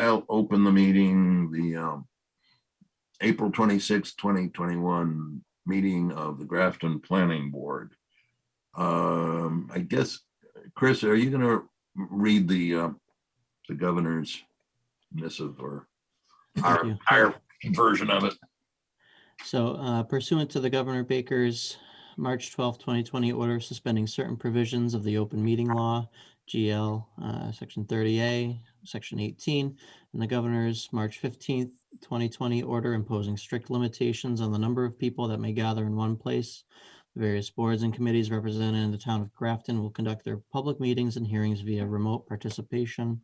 I'll open the meeting, the April 26, 2021 meeting of the Grafton Planning Board. I guess, Chris, are you going to read the governor's missive or our version of it? So pursuant to the Governor Baker's March 12, 2020 order suspending certain provisions of the open meeting law, GL section 30A, section 18, and the governor's March 15th, 2020 order imposing strict limitations on the number of people that may gather in one place. The various boards and committees represented in the town of Grafton will conduct their public meetings and hearings via remote participation.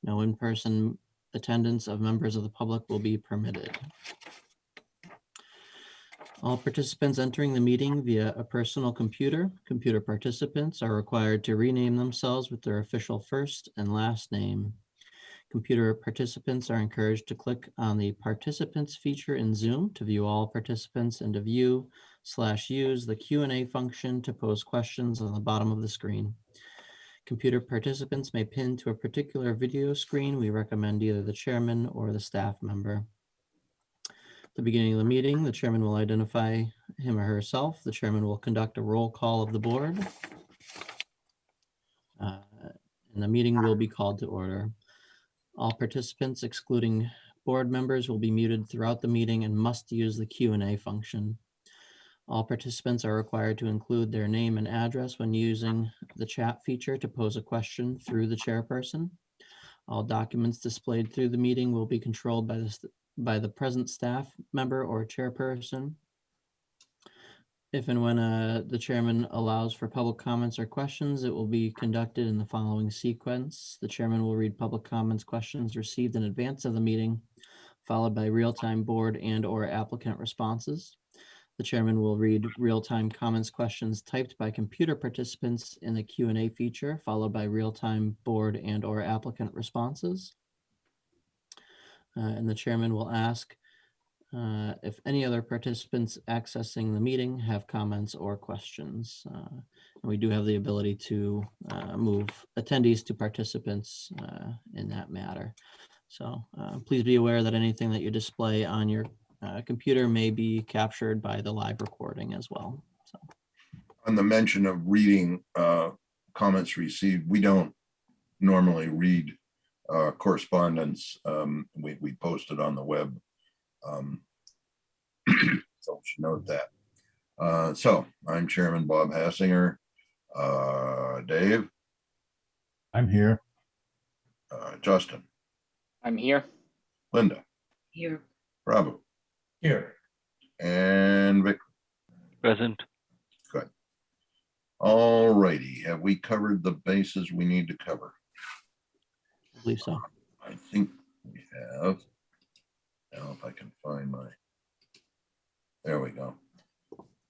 No in-person attendance of members of the public will be permitted. All participants entering the meeting via a personal computer participants are required to rename themselves with their official first and last name. Computer participants are encouraged to click on the participants feature in Zoom to view all participants and to view/use the Q&A function to pose questions on the bottom of the screen. Computer participants may pin to a particular video screen. We recommend either the chairman or the staff member. At the beginning of the meeting, the chairman will identify him or herself. The chairman will conduct a roll call of the board. And the meeting will be called to order. All participants, excluding board members, will be muted throughout the meeting and must use the Q&A function. All participants are required to include their name and address when using the chat feature to pose a question through the chairperson. All documents displayed through the meeting will be controlled by the present staff member or chairperson. If and when the chairman allows for public comments or questions, it will be conducted in the following sequence. The chairman will read public comments, questions received in advance of the meeting, followed by real-time board and or applicant responses. The chairman will read real-time comments, questions typed by computer participants in the Q&A feature, followed by real-time board and or applicant responses. And the chairman will ask if any other participants accessing the meeting have comments or questions. And we do have the ability to move attendees to participants in that matter. So please be aware that anything that you display on your computer may be captured by the live recording as well. So. On the mention of reading comments received, we don't normally read correspondence. We post it on the web. So we should note that. So I'm Chairman Bob Hassinger. Dave? I'm here. Justin? I'm here. Linda? Here. Prabhu? Here. And Vic? Present. Good. All righty. Have we covered the bases we need to cover? I believe so. I think we have. Now if I can find my, there we go.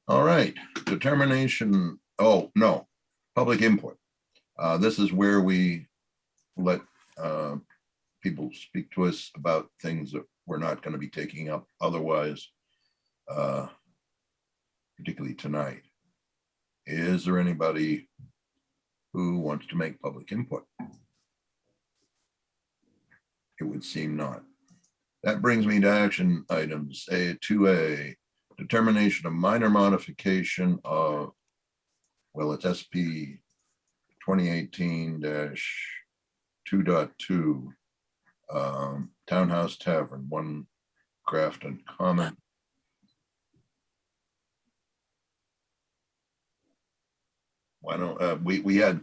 All right, determination, oh no, public input. This is where we let people speak to us about things that we're not going to be taking up otherwise, particularly tonight. Is there anybody who wants to make public input? It would seem not. That brings me to action items. 2A, determination of minor modification of, well, it's SP 2018-2.2, Townhouse Tavern, 1 Grafton Common. Why don't we had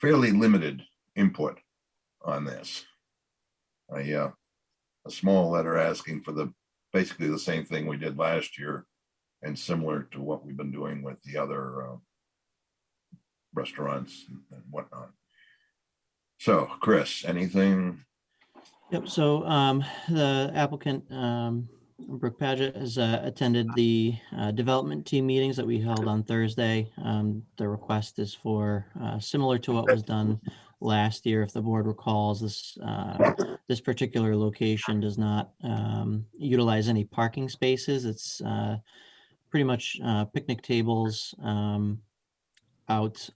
fairly limited input on this. A small letter asking for basically the same thing we did last year and similar to what we've been doing with the other restaurants and whatnot. So Chris, anything? Yep, so the applicant, Brooke Paget, has attended the development team meetings that we held on Thursday. The request is for similar to what was done last year. If the board recalls, this particular location does not utilize any parking spaces. It's pretty much picnic tables out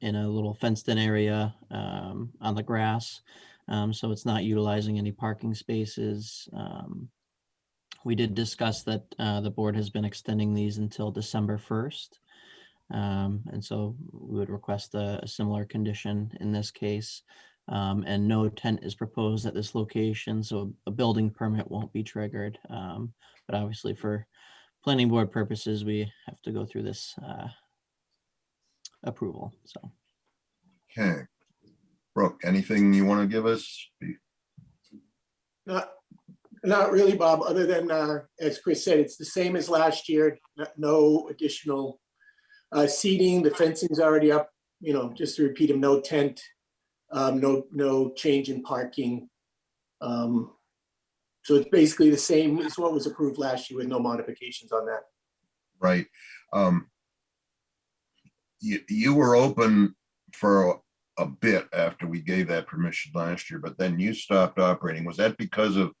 in a little fenced-in area on the grass. So it's not utilizing any parking spaces. We did discuss that the board has been extending these until December 1st. And so we would request a similar condition in this case. And no tent is proposed at this location, so a building permit won't be triggered. But obviously for planning board purposes, we have to go through this approval, so. Okay. Brooke, anything you want to give us? Not really, Bob, other than, as Chris said, it's the same as last year, no additional seating, the fencing's already up, just to repeat them, no tent, no change in parking. So it's basically the same as what was approved last year with no modifications on that. Right. You were open for a bit after we gave that permission last year, but then you stopped operating. Was that because of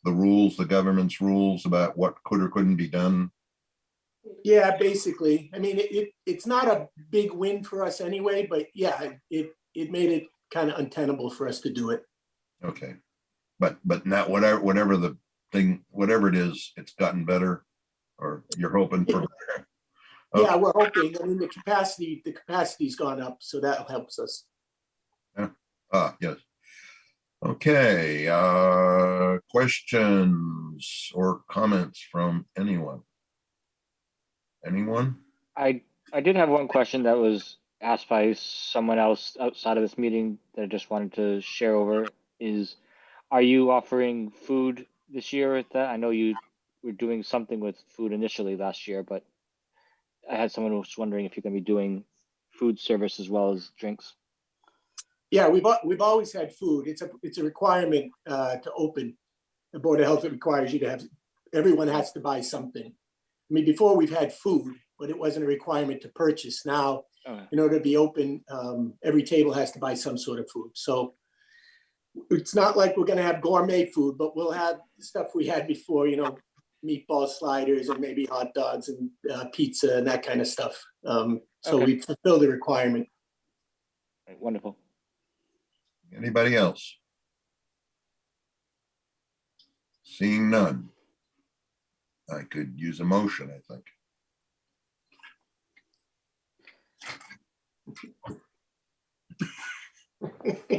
the rules, the government's rules about what could or couldn't be done? Yeah, basically. I mean, it's not a big win for us anyway, but yeah, it made it kind of untenable for us to do it. Okay. But not whatever the thing, whatever it is, it's gotten better, or you're hoping for better. Yeah, we're hoping. I mean, the capacity's gone up, so that helps us. Yes. Okay, questions or comments from anyone? Anyone? I did have one question that was asked by someone else outside of this meeting that I just wanted to share over is, are you offering food this year with that? I know you were doing something with food initially last year, but I had someone who was wondering if you're going to be doing food service as well as drinks. Yeah, we've always had food. It's a requirement to open. The Board of Health requires you to have, everyone has to buy something. I mean, before we've had food, but it wasn't a requirement to purchase. Now, in order to be open, every table has to buy some sort of food. So it's not like we're gonna have gourmet food, but we'll have stuff we had before, meatball sliders and maybe hot dogs and pizza and that kind of stuff. So Okay. we fulfill the requirement. Right, wonderful. Anybody else? Seeing none. I could use a motion, I think.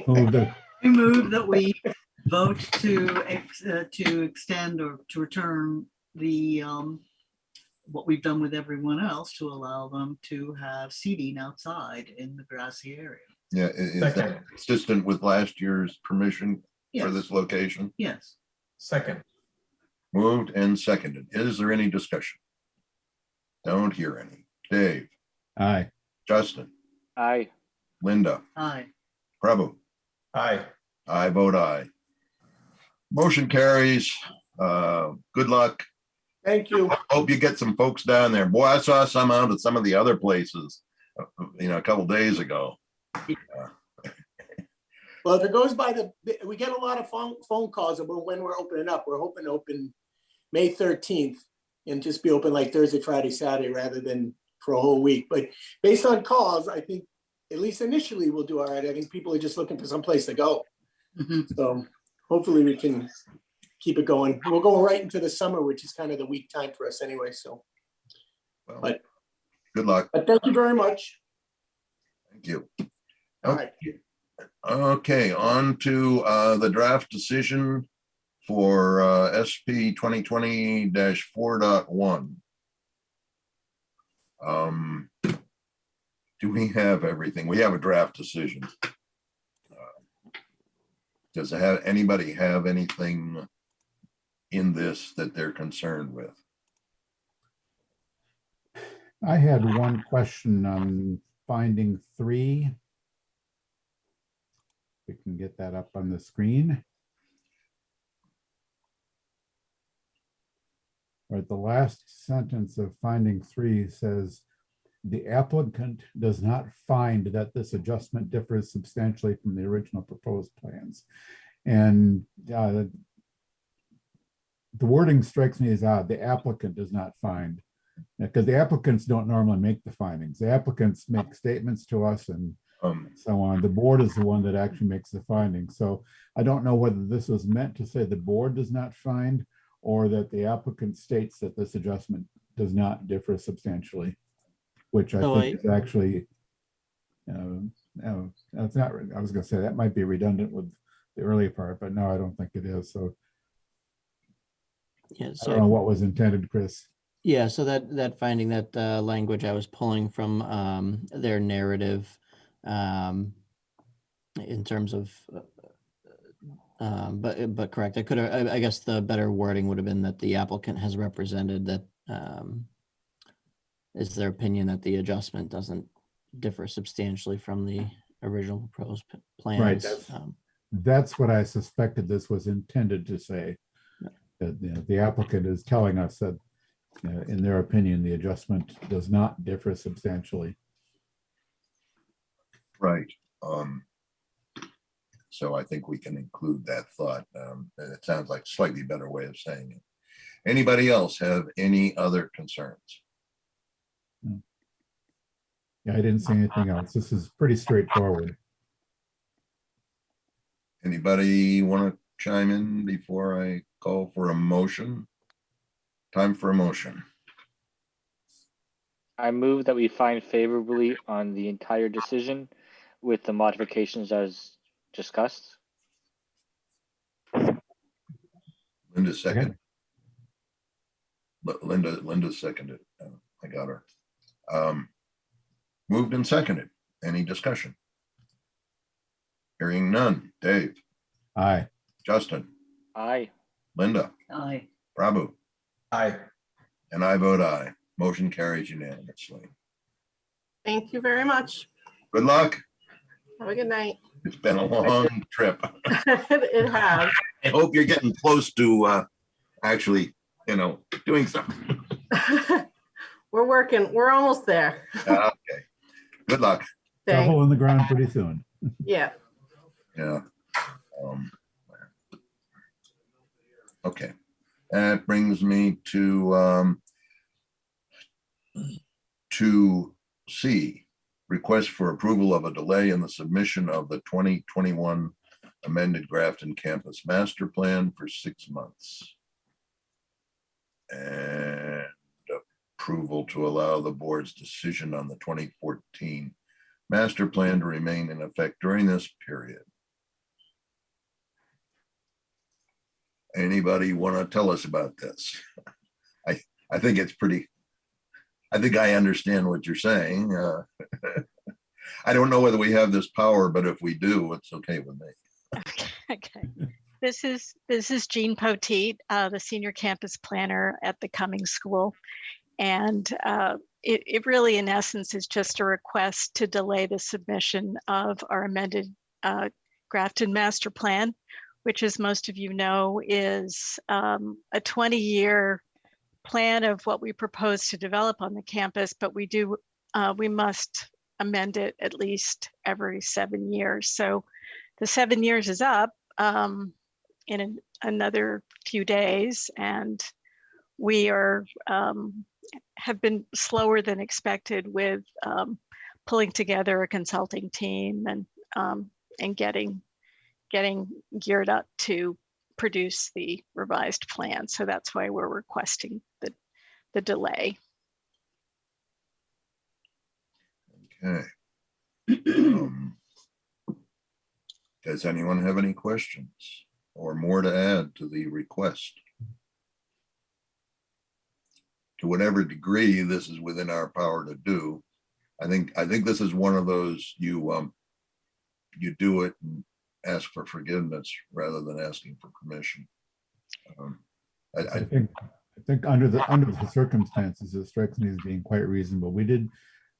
Move the- I move that we vote to extend or to return the, what we've done with everyone else to allow them to have seating outside in the grassy area. Yeah, is that Second. consistent with last year's permission for Yes, this location? yes. Second. Moved and seconded. Is there any discussion? Don't hear any. Dave, Aye. Justin, Aye. Linda, Aye. Prabhu, Aye. I vote aye. Motion carries. Good luck. Thank you. Hope you get some folks down there. Boy, I saw some out at some of the other places, a couple days ago. Well, if it goes by we get a lot of phone calls about when we're opening up. We're hoping to open May 13th and just be open like Thursday, Friday, Saturday, rather than for a whole week. But based on calls, I think at least initially we'll do all right. I think people are just looking for some place to go. Mhm. So hopefully we can keep it going. We'll go right into the summer, which is kind of the weak time for us anyway. So, Well, But- good luck. but thank you very much. Thank you. All right. Okay, on to the draft decision for SP 2020-4.1. Do we have everything? We have a draft decision. Does anybody have anything in this that they're concerned with? I had one question on finding 3. We can get that up on the screen. Right, the last sentence of finding 3 says, the applicant does not find that this adjustment differs substantially from the original proposed plans. And the wording strikes me as odd. The applicant does not find. Because the applicants don't normally make the findings. The applicants make statements to us and so on. The board is the one that actually makes the findings. So I don't know whether this was meant to say the board does not find or that the applicant states that this adjustment does not differ substantially, which I So think is actually, no, it's not, I was gonna say that might be redundant with the earlier part, but no, I don't think it is. So Yeah, I don't know what was intended, Chris. yeah, so that finding, that language I was pulling from their narrative in terms of, but correct. I could have, I guess the better wording would have been that the applicant has represented that is their opinion that the adjustment doesn't differ substantially from the original proposed plans. That's what I suspected this was intended to say. That the applicant is telling us that in their opinion, the adjustment does not differ substantially. Right. So I think we can include that thought. It sounds like a slightly better way of saying it. Anybody else have any other concerns? Yeah, I didn't see anything else. This is pretty straightforward. Anybody want to chime in before I call for a motion? Time for a motion. I move that we find favorably on the entire decision with the modifications as discussed. Linda second. Linda seconded. I got her. Moved and seconded. Any discussion? Hearing none. Dave, Aye. Justin, Aye. Linda, Aye. Prabhu, Aye. and I vote aye. Motion carries unanimously. Thank you very much. Good luck. Have a good night. It's been a long trip. It has. I hope you're getting close to actually, doing something. We're working. We're almost there. Okay. Good luck. Thanks. Shovel in the ground pretty soon. Yeah. Yeah. Okay. That brings me to 2C, request for approval of a delay in the submission of the 2021 amended Grafton Campus Master Plan for 6 months. And approval to allow the board's decision on the 2014 master plan to remain in effect during this period. Anybody want to tell us about this? I think it's pretty, I think I understand what you're saying. I don't know whether we have this power, but if we do, it's okay with me. Okay. This is Jean Poteet, the senior campus planner at the Cummings School. And it really, in essence, is just a request to delay the submission of our amended Grafton Master Plan, which, as most of you know, is a 20-year plan of what we propose to develop on the campus, but we must amend it at least every 7 years. So the 7 years is up in another few days, and we have been slower than expected with pulling together a consulting team and getting geared up to produce the revised plan. So that's why we're requesting the delay. Okay. Does anyone have any questions or more to add to the request? To whatever degree this is within our power to do, I think this is one of those you do it and ask for forgiveness rather than asking for permission. I think under the circumstances, it strikes me as being quite reasonable. We did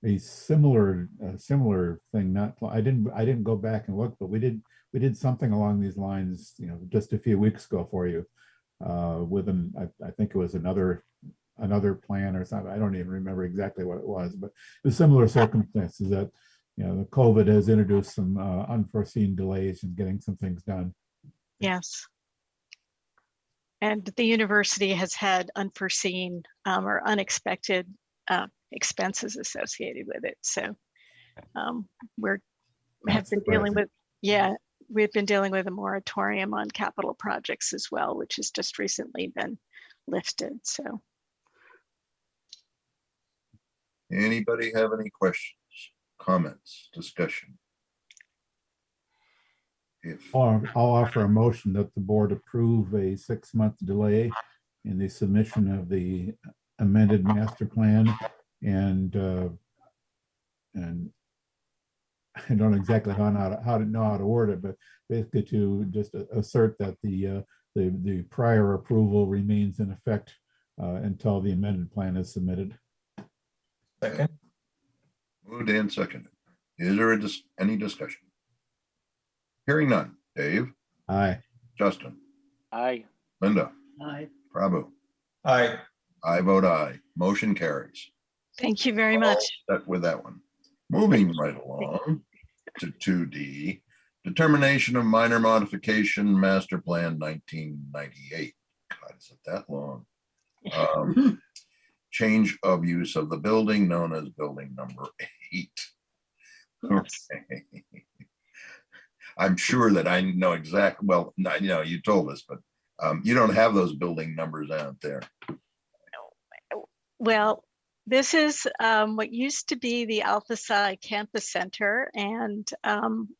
a similar thing. I didn't go back and look, but we did something along these lines, just a few weeks ago for you, with I think it was another plan or something. I don't even remember exactly what it was, but it was similar circumstances that the COVID has introduced some unforeseen delays in getting some things done. Yes. And the university has had unforeseen or unexpected expenses associated with it. So we're have Not been dealing surprising. with, yeah, we've been dealing with a moratorium on capital projects as well, which has just recently been lifted. So Anybody have any questions, comments, discussion? If, I'll offer a motion that the board approve a 6-month delay in the submission of the amended master plan, and I don't exactly how to know how to word it, but basically to just assert that the prior approval remains in effect until the amended plan is submitted. Second. moved and seconded. Is there any discussion? Hearing none. Dave, Aye. Justin, Aye. Linda, Aye. Prabhu, Aye. I vote aye. Motion carries. thank you very much. Stuck with that one. Moving right along to 2D, determination of minor modification, master plan 1998. God, is it that long? Change of use of the building known as building number 8. Yes. Okay. I'm sure that I know exactly, well, you told us, but you don't have those building numbers out there. Well, this is what used to be the Alpha Psi Campus Center, and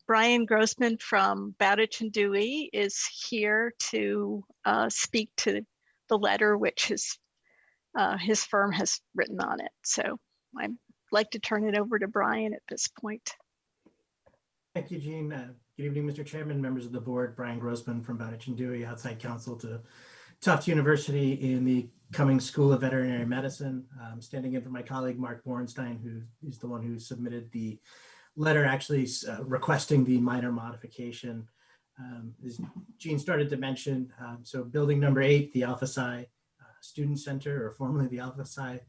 Brian Grossman from Bowditch and Dewey is here to speak to the letter which his firm has written on it. So I'd like to turn it over to Brian at this point. Thank you, Jean. Good evening, Mr. Chairman, members of the board. Brian Grossman from Bowditch and Dewey, outside counsel to Tufts University in the Cummings School of Veterinary Medicine. Standing in for my colleague, Mark Borenstein, who is the one who submitted the letter actually requesting the minor modification. As Jean started to mention, so building number 8, the Alpha Psi Student Center, or formerly the Alpha Psi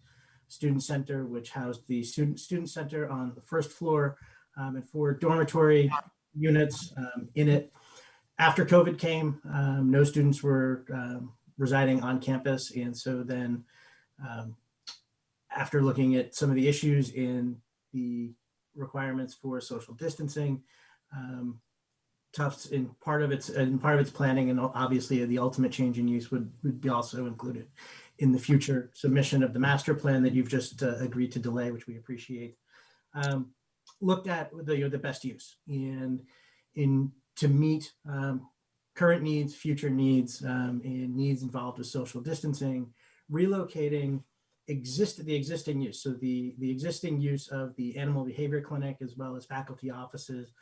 Student Center, which housed the student center on the first floor and 4 dormitory units in it. After COVID came, no students were residing on campus. And so then after looking at some of the issues in the requirements for social distancing, Tufts in part of its planning, and obviously the ultimate change in use would be also included in the future submission of the master plan that you've just agreed to delay, which we appreciate. Looked at the best use and to meet current needs, future needs, and needs involved with social distancing, relocating the existing use. So the existing use of the animal behavior clinic as well as faculty offices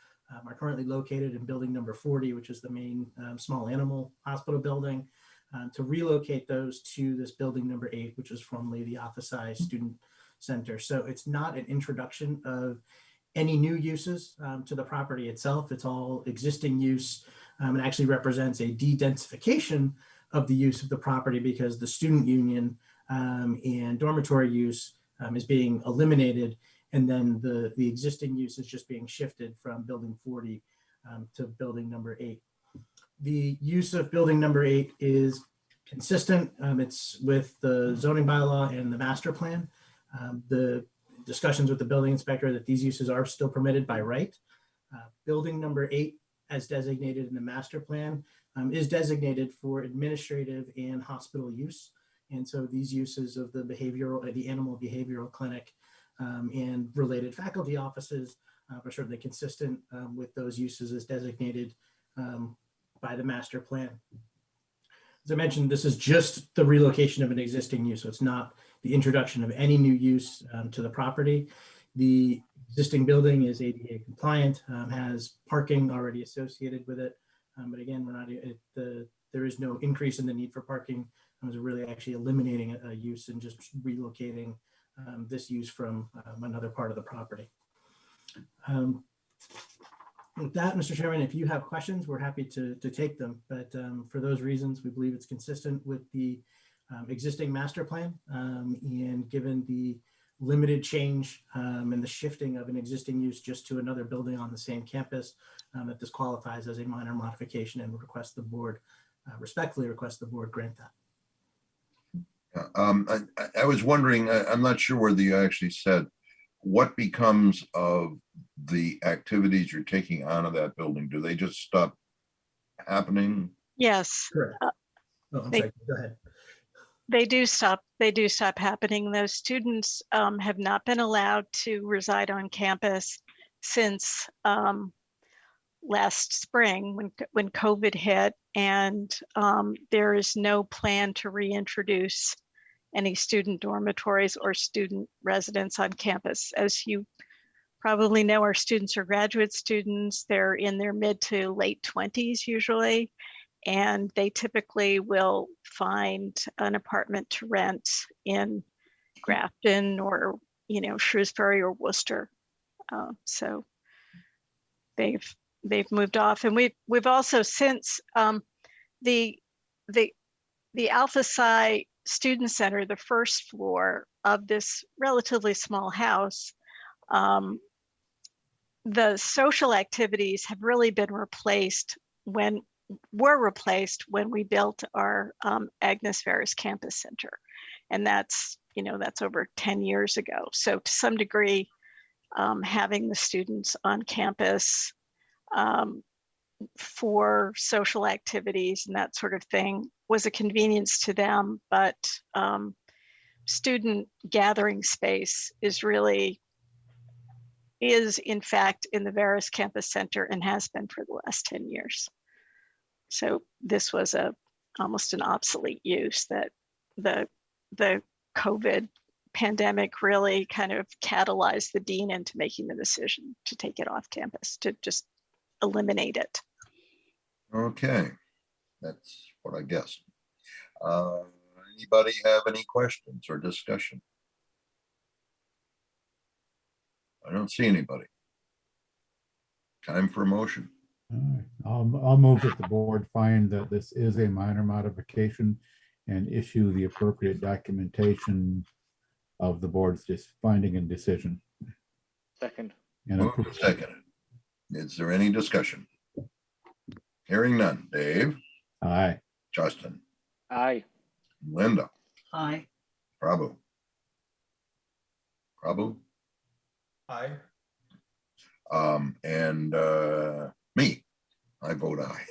are currently located in building number 40, which is the main small animal hospital building, to relocate those to this building number 8, which is formerly the Alpha Psi Student Center. So it's not an introduction of any new uses to the property itself. It's all existing use. It actually represents a de-densification of the use of the property because the student union and dormitory use is being eliminated. And then the existing use is just being shifted from building 40 to building number 8. The use of building number 8 is consistent. It's with the zoning bylaw and the master plan. The discussions with the building inspector that these uses are still permitted by right. Building number 8, as designated in the master plan, is designated for administrative and hospital use. And so these uses of the animal behavioral clinic and related faculty offices are certainly consistent with those uses as designated by the master plan. As I mentioned, this is just the relocation of an existing use, so it's not the introduction of any new use to the property. The existing building is ADA compliant, has parking already associated with it. But again, there is no increase in the need for parking. It was really actually eliminating a use and just relocating this use from another part of the property. With that, Mr. Chairman, if you have questions, we're happy to take them. But for those reasons, we believe it's consistent with the existing master plan. And given the limited change and the shifting of an existing use just to another building on the same campus, that this qualifies as a minor modification and request the board respectfully request the board grant that. I was wondering, I'm not sure whether you actually said what becomes of the activities you're taking out of that building? Do they just stop happening? Yes, Correct. Oh, I'm they- sorry, go ahead. they do stop happening. Those students have not been allowed to reside on campus since last spring when COVID hit, and there is no plan to reintroduce any student dormitories or student residence on campus. As you probably know, our students are graduate students. They're in their mid to late 20s usually, and they typically will find an apartment to rent in Grafton or, Shrewsbury or Worcester. So they've moved off, and we've also since the Alpha Psi Student Center, the first floor of this relatively small house, the social activities have really been replaced when we built our Agnes Ferris Campus Center, and that's over 10 years ago. So to some degree, having the students on campus for social activities and that sort of thing was a convenience to them, but student gathering space is in fact in the Ferris Campus Center and has been for the last 10 years. So this was almost an obsolete use that the COVID pandemic really kind of catalyzed the dean into making the decision to take it off campus, to just eliminate it. Okay, that's what I guessed. Anybody have any questions or discussion? I don't see anybody. Time for a motion. All right. I'll move that the board find that this is a minor modification and issue the appropriate documentation of the board's finding and decision. Second. And Moved and approve. seconded. Is there any discussion? Hearing none. Dave, Aye. Justin, Aye. Linda, Aye. Prabhu, Aye. and me. I vote aye.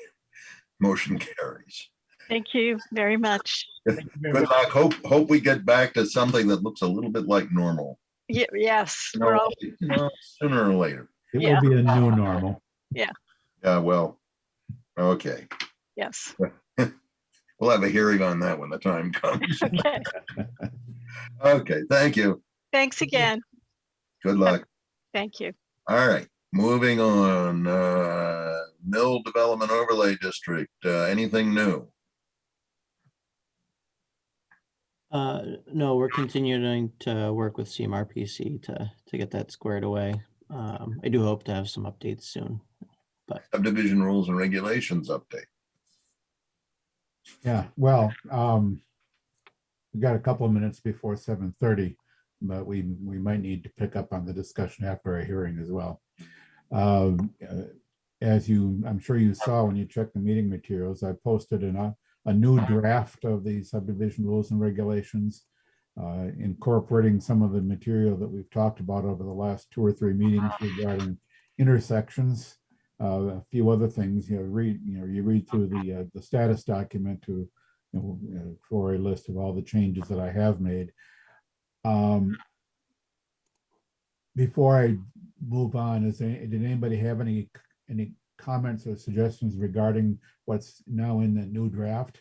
Motion carries. Thank you very much. Thank you very Good much. luck. Hope we get back to something that looks a little bit like normal. Yes, You we're know, all, sooner or later. It Yeah. will be a new normal. Yeah, well, okay. yes. We'll have a hearing on that when the time comes. Okay. Okay, thank you. Thanks again. Good luck. Thank you. All right, moving on. Mill Development Overlay District, anything new? No, we're continuing to work with CMRPC to get that squared away. I do hope to have some updates soon. Subdivision rules and regulations update. Yeah, well, we got a couple of minutes before 7:30, but we might need to pick up on the discussion after our hearing as well. As I'm sure you saw when you checked the meeting materials, I posted a new draft of the subdivision rules and regulations, incorporating some of the material that we've talked about over the last 2 or 3 meetings regarding intersections. A few other things, you read through the status document for a list of all the changes that I have made. Before I move on, did anybody have any comments or suggestions regarding what's now in the new draft?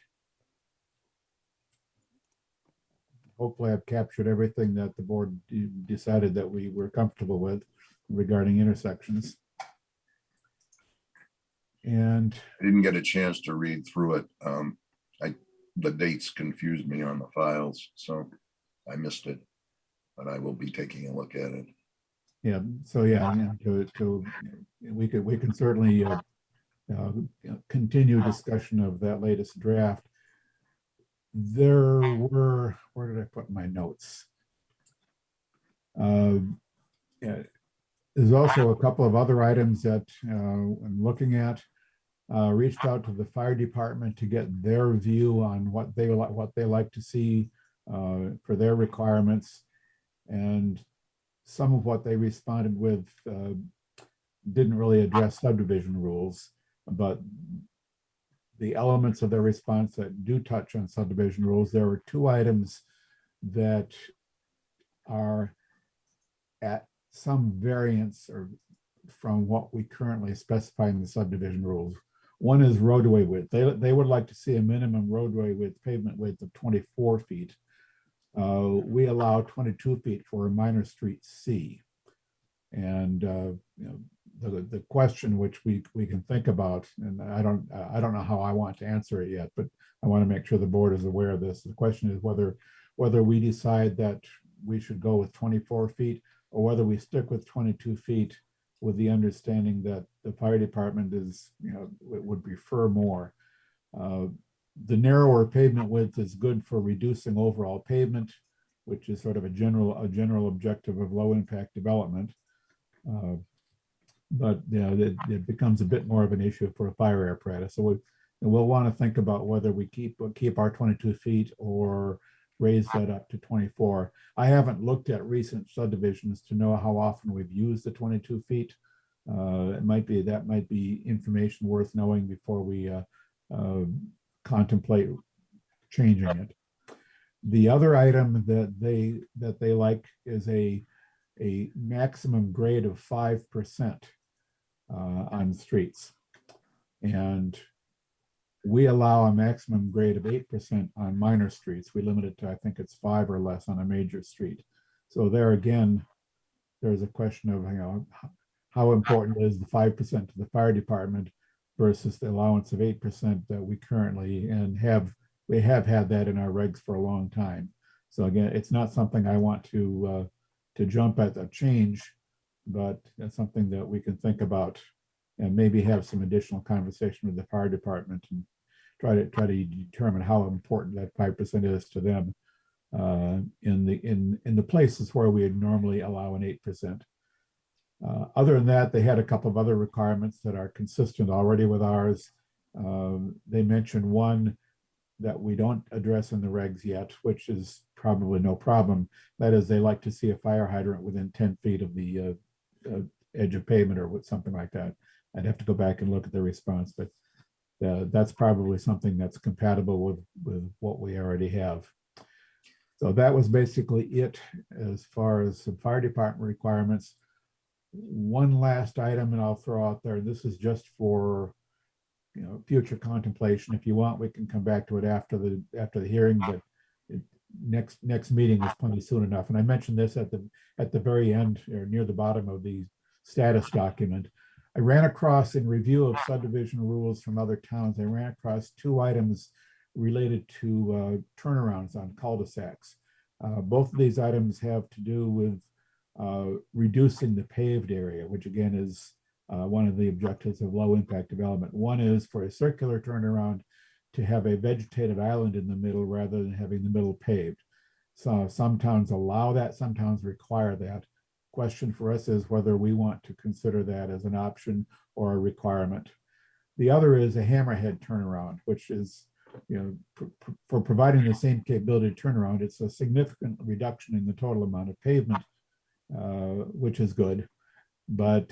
Hopefully I've captured everything that the board decided that we were comfortable with regarding intersections. And I didn't get a chance to read through it. The dates confused me on the files, so I missed it, but I will be taking a look at it. yeah, so yeah, we can certainly continue discussion of that latest draft. There were, where did I put my notes? Yeah, there's also a couple of other items that I'm looking at. reached out to the fire department to get their view on what they like to see for their requirements. And some of what they responded with didn't really address subdivision rules, but the elements of their response that do touch on subdivision rules, there were 2 items that are at some variance or from what we currently specify in the subdivision rules. One is roadway width. They would like to see a minimum roadway width, pavement width of 24 feet. We allow 22 feet for a minor street C. And you know, the question which we can think about, and I don't know how I want to answer it yet, but I want to make sure the board is aware of this. The question is whether we decide that we should go with 24 feet or whether we stick with 22 feet with the understanding that the fire department is, you know, would prefer more. The narrower pavement width is good for reducing overall pavement, which is sort of a general objective of low impact development. But you know, it becomes a bit more of an issue for a fire apparatus. So we'll want to think about whether we keep our 22 feet or raise that up to 24. I haven't looked at recent subdivisions to know how often we've used the 22 feet. That might be information worth knowing before we contemplate changing it. The other item that they like is a maximum grade of 5% on streets, and we allow a maximum grade of 8% on minor streets. We limit it to, I think it's 5 or less on a major street. So there again, there's a question of, you know, how important is the 5% to the fire department versus the allowance of 8% that we currently we have had that in our regs for a long time. So again, it's not something I want to jump at the change, but it's something that we can think about and maybe have some additional conversation with the fire department and try to determine how important that 5% is to them in the places where we would normally allow an 8%. Other than that, they had a couple of other requirements that are consistent already with ours. They mentioned one that we don't address in the regs yet, which is probably no problem. That is, they like to see a fire hydrant within 10 feet of the edge of pavement or something like that. I'd have to go back and look at the response, but that's probably something that's compatible with what we already have. So that was basically it as far as the fire department requirements. One last item, and I'll throw out there, this is just for, you know, future contemplation. If you want, we can come back to it after the hearing, but next meeting is plenty soon enough. And I mentioned this at the very end or near the bottom of the status document. I ran across, in review of subdivision rules from other towns, I ran across 2 items related to turnarounds on cul-de-sacs. Both of these items have to do with reducing the paved area, which again is one of the objectives of low impact development. One is for a circular turnaround to have a vegetated island in the middle rather than having the middle paved. So some towns allow that, some towns require that. Question for us is whether we want to consider that as an option or a requirement. The other is a hammerhead turnaround, which is, you know, for providing the same capability to turnaround, it's a significant reduction in the total amount of pavement, which is good, but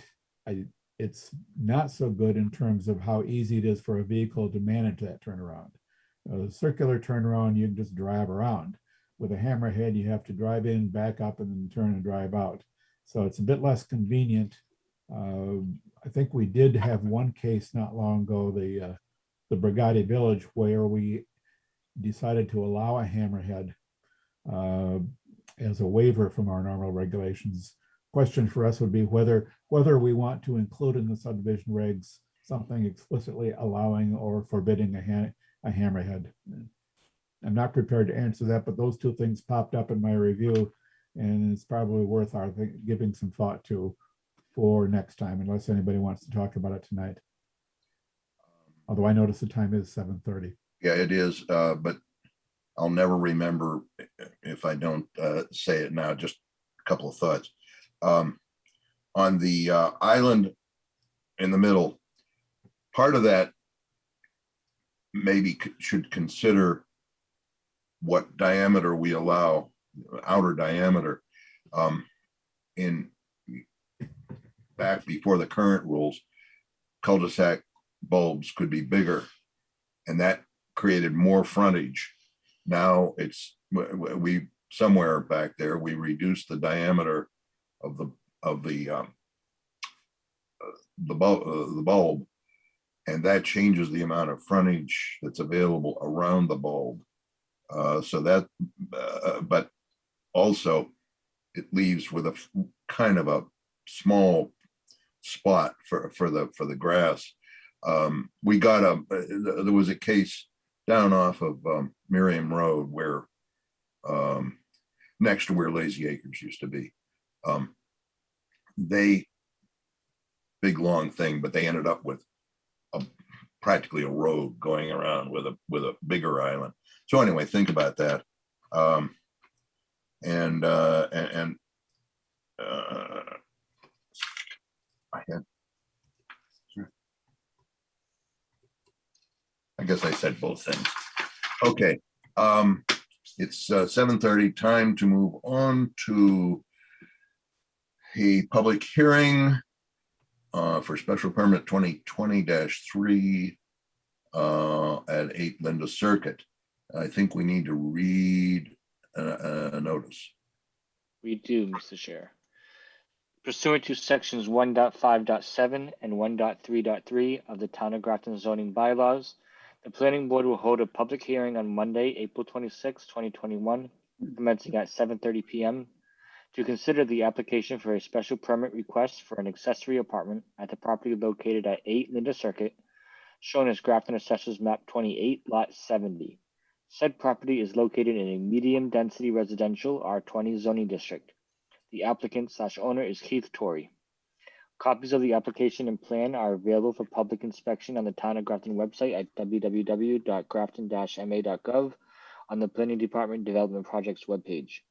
it's not so good in terms of how easy it is for a vehicle to manage that turnaround. A circular turnaround, you can just drive around. With a hammerhead, you have to drive in, back up, and then turn and drive out. So it's a bit less convenient. I think we did have one case not long ago, the Brigati Village, where we decided to allow a hammerhead as a waiver from our normal regulations. Question for us would be whether we want to include in the subdivision regs something explicitly allowing or forbidding a hammerhead. I'm not prepared to answer that, but those 2 things popped up in my review, and it's probably worth our giving some thought to for next time, unless anybody wants to talk about it tonight. Although I notice the time is 7:30. Yeah, it is, but I'll never remember if I don't say it now. Just a couple of thoughts. On the island in the middle, part of that maybe should consider what diameter we allow, outer diameter. In back before the current rules, cul-de-sac bulbs could be bigger, and that created more frontage. Now it's, we somewhere back there, we reduced the diameter of the bulb, and that changes the amount of frontage that's available around the bulb. So that, but also it leaves with a kind of a small spot for the grass. We got there was a case down off of Miriam Road where next to where Lazy Acres used to be. They, big long thing, but they ended up with practically a road going around with a bigger island. So anyway, think about that. I guess I said both things. Okay. It's 7:30, time to move on to a public hearing for special permit 2020-3 at 8 Linda Circuit. I think we need to read a notice. We do, Mr. Chair. Pursuant to sections 1.5.7 and 1.3.3 of the Town of Grafton zoning bylaws, the planning board will hold a public hearing on Monday, April 26, 2021, commencing at 7:30 p.m. to consider the application for a special permit request for an accessory apartment at the property located at 8 Linda Circuit, shown as Grafton Assessors Map 28, Lot 70. Said property is located in a medium-density residential R20 zoning district. The applicant/owner is Keith Torrey. Copies of the application and plan are available for public inspection on the Town of Grafton website at www.grafton-ma.gov on the Planning Department Development Projects webpage.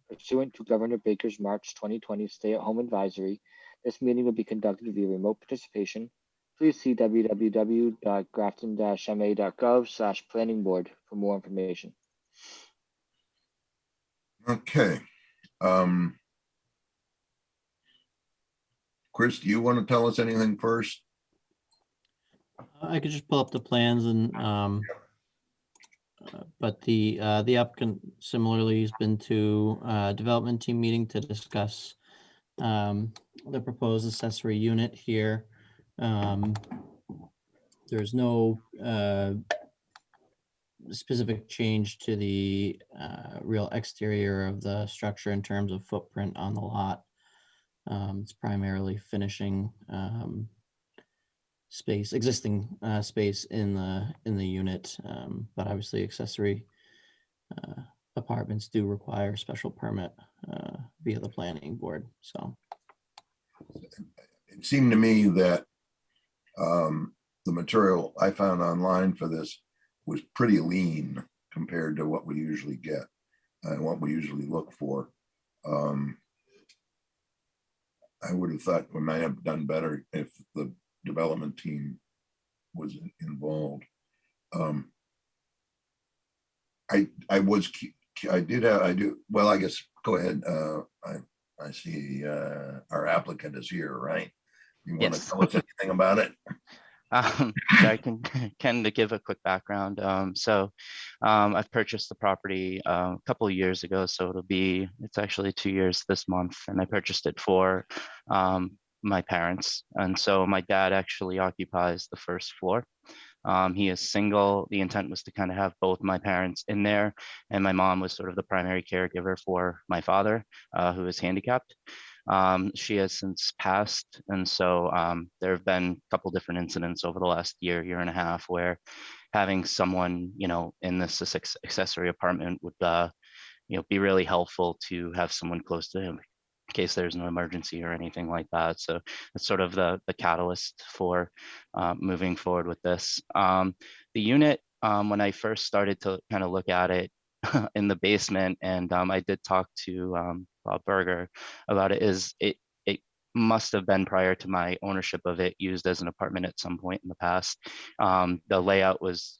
Pursuant to Governor Baker's March 2020 stay-at-home advisory, this meeting will be conducted via remote participation. Please see www.grafton-ma.gov/planning-board for more information. Okay. Chris, do you want to tell us anything first? I could just pull up the plans and, but the applicant similarly has been to a development team meeting to discuss the proposed accessory unit here. There's no specific change to the real exterior of the structure in terms of footprint on the lot. It's primarily finishing space, existing space in the unit, but obviously accessory apartments do require a special permit via the planning board. So it seemed to me that the material I found online for this was pretty lean compared to what we usually get and what we usually look for. I would have thought we might have done better if the development team was involved. I do. Well, I guess, go ahead. I see our applicant is here, right? You want to tell us anything about it? I can give a quick background. I've purchased the property a couple of years ago, so it's actually 2 years this month, and I purchased it for my parents. And so my dad actually occupies the first floor. He is single. The intent was to kind of have both my parents in there, and my mom was sort of the primary caregiver for my father, who is handicapped. She has since passed, and so there have been a couple different incidents over the last year and a half where having someone, in this accessory apartment would, be really helpful to have someone close to him in case there's an emergency or anything like that. So it's sort of the catalyst for moving forward with this. The unit, when I first started to kind of look at it in the basement, and I did talk to Bob Berger about it, it must have been prior to my ownership of it used as an apartment at some point in the past. The layout was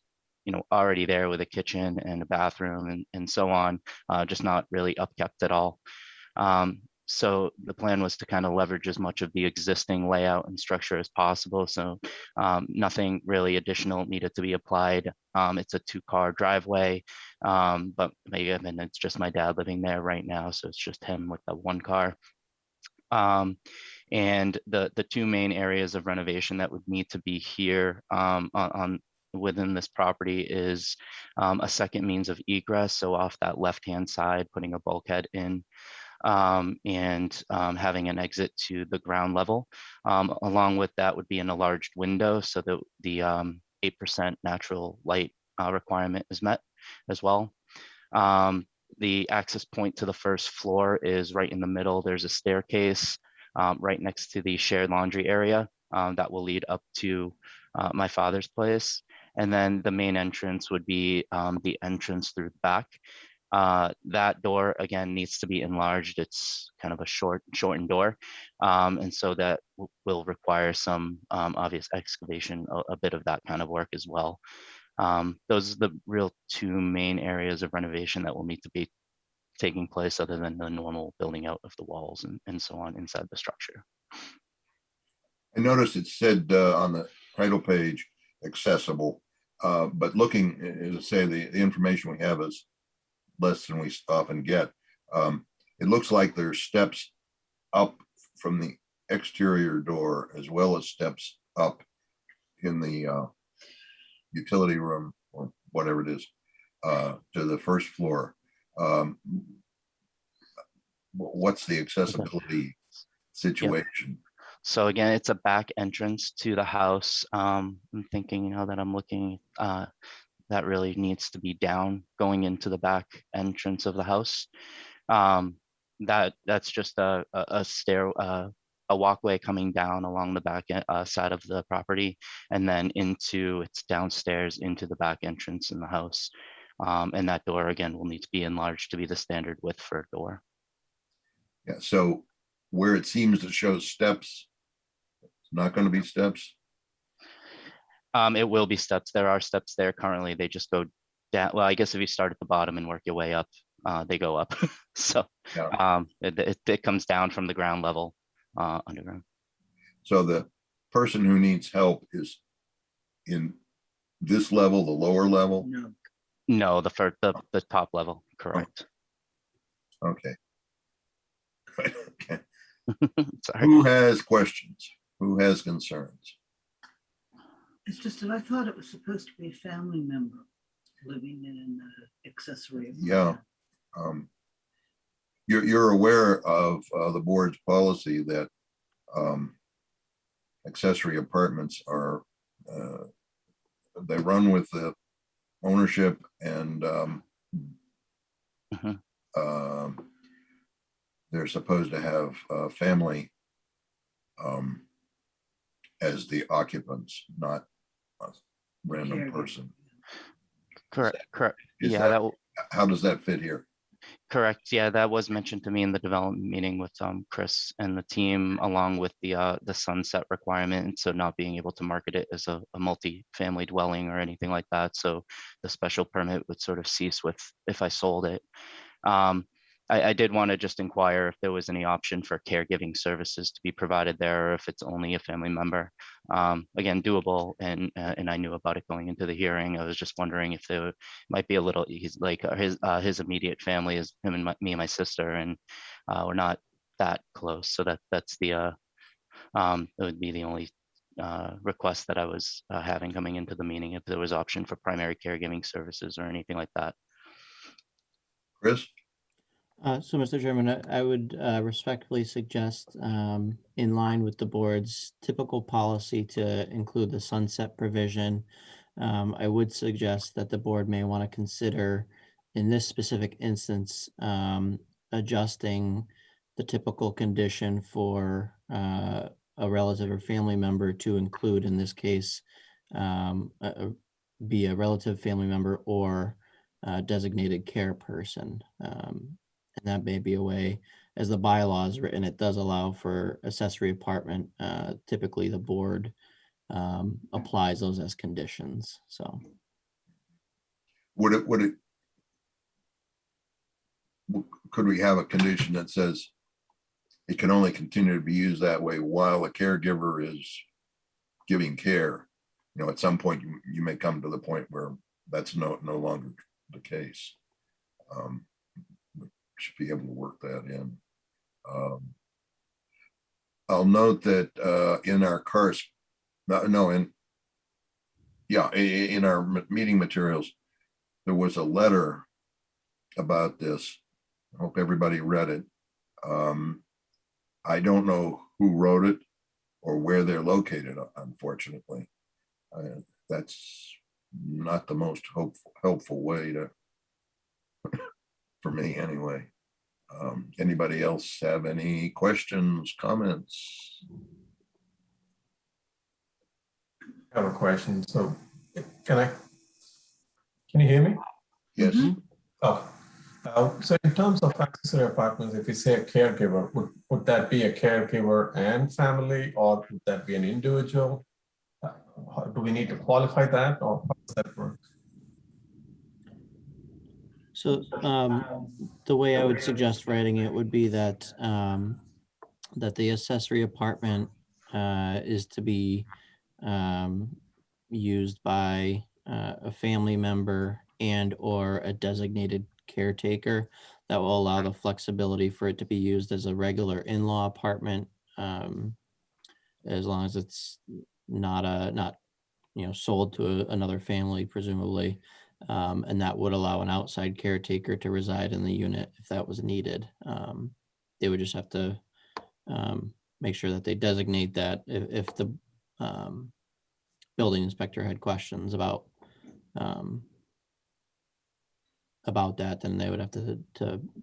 already there with a kitchen and a bathroom and so on, just not really upkept at all. So the plan was to kind of leverage as much of the existing layout and structure as possible. So nothing really additional needed to be applied. It's a 2-car driveway, but again, it's just my dad living there right now. So it's just him with the 1 car. And the 2 main areas of renovation that would need to be here within this property is a second means of egress. So off that left-hand side, putting a bulkhead in, and having an exit to the ground level. Along with that would be an enlarged window so that the 8% natural light requirement is met as well. The access point to the first floor is right in the middle. There's a staircase right next to the shared laundry area that will lead up to my father's place. And then the main entrance would be the entrance through the back. That door, again, needs to be enlarged. It's kind of a shortened door. And so that will require some obvious excavation, a bit of that kind of work as well. Those are the real 2 main areas of renovation that will need to be taking place other than the normal building out of the walls and so on inside the structure. I noticed it said on the title page, accessible, but looking, as I say, the information we have is less than we often get. It looks like there's steps up from the exterior door as well as steps up in the utility room or whatever it is to the first floor. What's the accessibility situation? So again, it's a back entrance to the house. I'm thinking now that I'm looking, that really needs to be down going into the back entrance of the house. That's just a stair, a walkway coming down along the back side of the property, and then it's downstairs into the back entrance in the house. And that door again will need to be enlarged to be the standard width for a door. Yeah, so where it seems to show steps, it's not going to be steps. It will be steps. There are steps there currently. They just go down. Well, I guess if you start at the bottom and work your way up, they go up. So Yeah. It comes down from the ground level underground. So the person who needs help is in this level, the lower level? No, the top level, correct. Okay. Okay. Sorry. Who has questions? Who has concerns? It's just that I thought it was supposed to be a family member living in an accessory. Yeah. You're aware of the board's policy that accessory apartments are, they run with the ownership and they're supposed to have a family as the occupants, not a random person. Correct. Is Yeah, that, how does that fit here? correct. Yeah, that was mentioned to me in the development meeting with Chris and the team, along with the sunset requirement. So not being able to market it as a multi-family dwelling or anything like that. So the special permit would sort of cease with if I sold it. I did want to just inquire if there was any option for caregiving services to be provided there, or if it's only a family member. Again, doable, and I knew about it going into the hearing. I was just wondering if there might be a little, he's like his immediate family is him and me and my sister, and we're not that close. So that's the it would be the only request that I was having coming into the meeting, if there was option for primary caregiving services or anything like that. Chris? So, Mr. Chairman, I would respectfully suggest, in line with the board's typical policy to include the sunset provision, I would suggest that the board may want to consider, in this specific instance, adjusting the typical condition for a relative or family member to include, in this case, be a relative family member or designated care person. And that may be a way, as the bylaw is written, it does allow for accessory apartment. Typically, the board applies those as conditions. So, could we have a condition that says it can only continue to be used that way while a caregiver is giving care? You know, at some point you may come to the point where that's no longer the case. We should be able to work that in. I'll note that in our in our meeting materials, there was a letter about this. I hope everybody read it. I don't know who wrote it or where they're located, unfortunately. That's not the most helpful way to, for me anyway. Anybody else have any questions, comments? I have a question. So can you hear me? Yes. Oh, so in terms of accessory apartments, if you say a caregiver, would that be a caregiver and family, or would that be an individual? Do we need to qualify that, or how does that work? So the way I would suggest writing it would be that that the accessory apartment is to be used by a family member and or a designated caretaker. That will allow the flexibility for it to be used as a regular in-law apartment, as long as it's not sold to another family, presumably. And that would allow an outside caretaker to reside in the unit if that was needed. They would just have to make sure that they designate that if the building inspector had questions about that, then they would have to